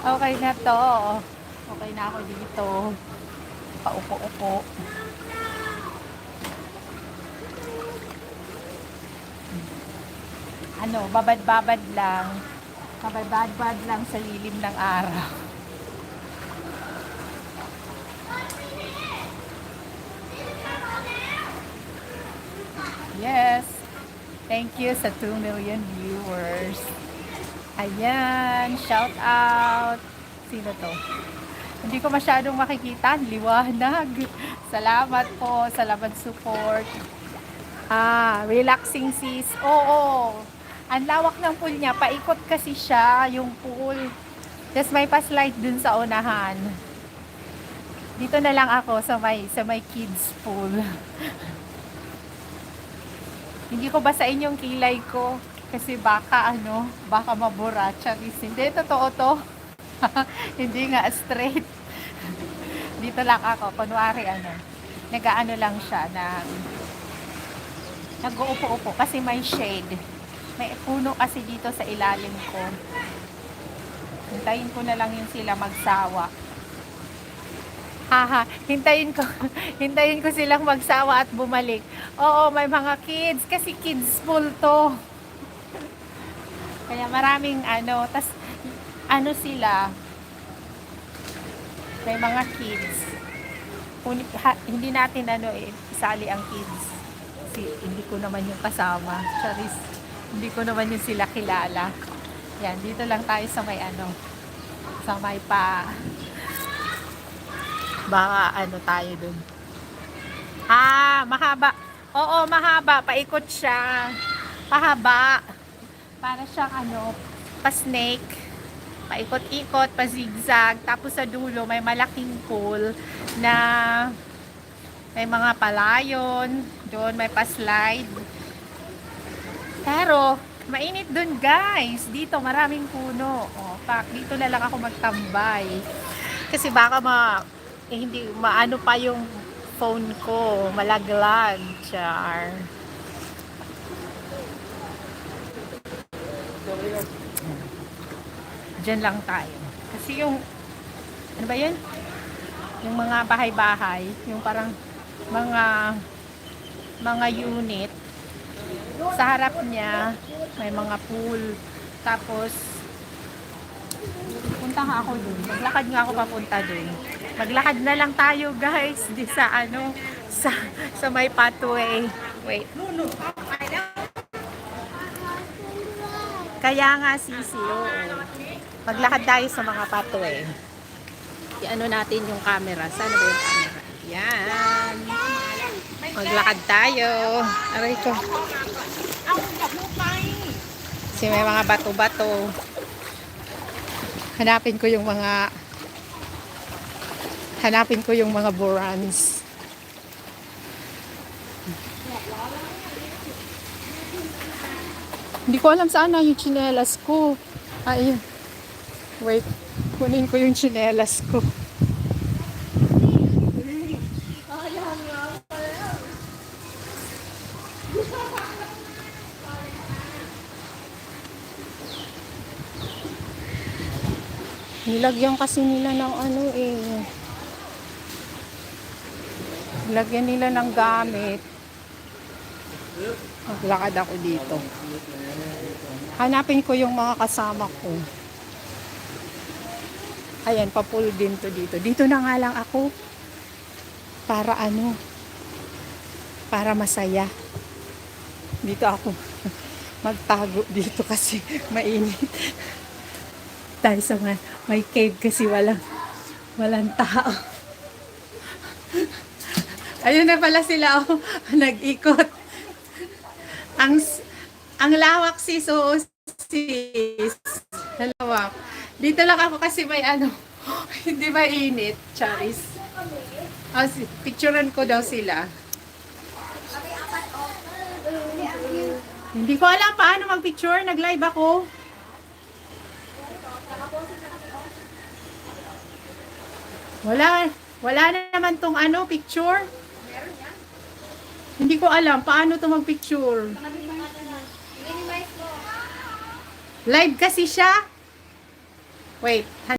Okay na to. Okay na ako dito. Paupo-upo. Ano, babad-babad lang. Babad-babad lang sa lilim ng araw. Yes. Thank you sa 2 million viewers. Ayan, shout out. Sino to? Hindi ko masyadong makikita, liwanag. Salamat po, salamat support. Relaxing sis. Oo. Ang lawak ng pool niya, paikot kasi siya yung pool. Just may pa-slide dun sa unahan. Dito na lang ako sa may kids pool. Hindi ko basain yung kilay ko kasi baka mabura. Charis. Hindi, totoo to. Hindi nga straight. Dito lang ako, kunwari nag-aano lang siya nag-uupo-upo kasi may shade. May puno kasi dito sa ilalim ko. Hintayin ko na lang yun sila magsawa. Hintayin ko silang magsawa at bumalik. Oo, may mga kids kasi kids pool to. Kaya maraming tas sila, may mga kids. Hindi natin isali ang kids. Kasi hindi ko naman yung kasama. Charis. Hindi ko naman yung sila kilala. Yan, dito lang tayo sa may sa may baka tayo dun. Mahaba. Oo, mahaba. Paikot siya. Pahaba. Para siyang pa-snake. Paikot-ikot, pa-zigzag. Tapos sa dulo, may malaking pool na may mga palayon. Doon, may pa-slide. Pero, mainit dun guys. Dito, maraming puno. Dito na lang ako magtambay. Kasi baka hindi maano pa yung phone ko, malaglag. Char. Diyan lang tayo. Kasi yung ano ba yun? Yung mga bahay-bahay, yung parang mga unit sa harap niya may mga pool. Tapos punta nga ako dun. Maglakad nga ako papunta dun. Maglakad na lang tayo guys di sa sa may pathway. Wait. Kaya nga sisi, maglakad tayo sa mga pathway. Natin yung camera. Saan ba yung camera? Yan. Maglakad tayo. Aray ko. Kasi may mga bato-bato. Hanapin ko yung mga burans. Hindi ko alam saan na yung tsinelas ko. Ayun. Wait. Kunin ko yung tsinelas ko. Nilagyan kasi nila ng Nilagyan nila ng gamit. Maglakad ako dito. Hanapin ko yung mga kasama ko. Ayan, papool din to dito. Dito na nga lang ako. Para para masaya. Dito ako magtago dito kasi mainit. Dahil sa may cave kasi walang tao. Ayun na pala sila nag-ikot. Ang lawak sis. Lawak. Dito lang ako kasi may hindi mainit, Charis. Picturean ko daw sila. Hindi ko alam paano mag-picture. Nag-live ako. Wala na naman tong picture. Hindi ko alam paano to mag-picture. Live kasi siya. Wait.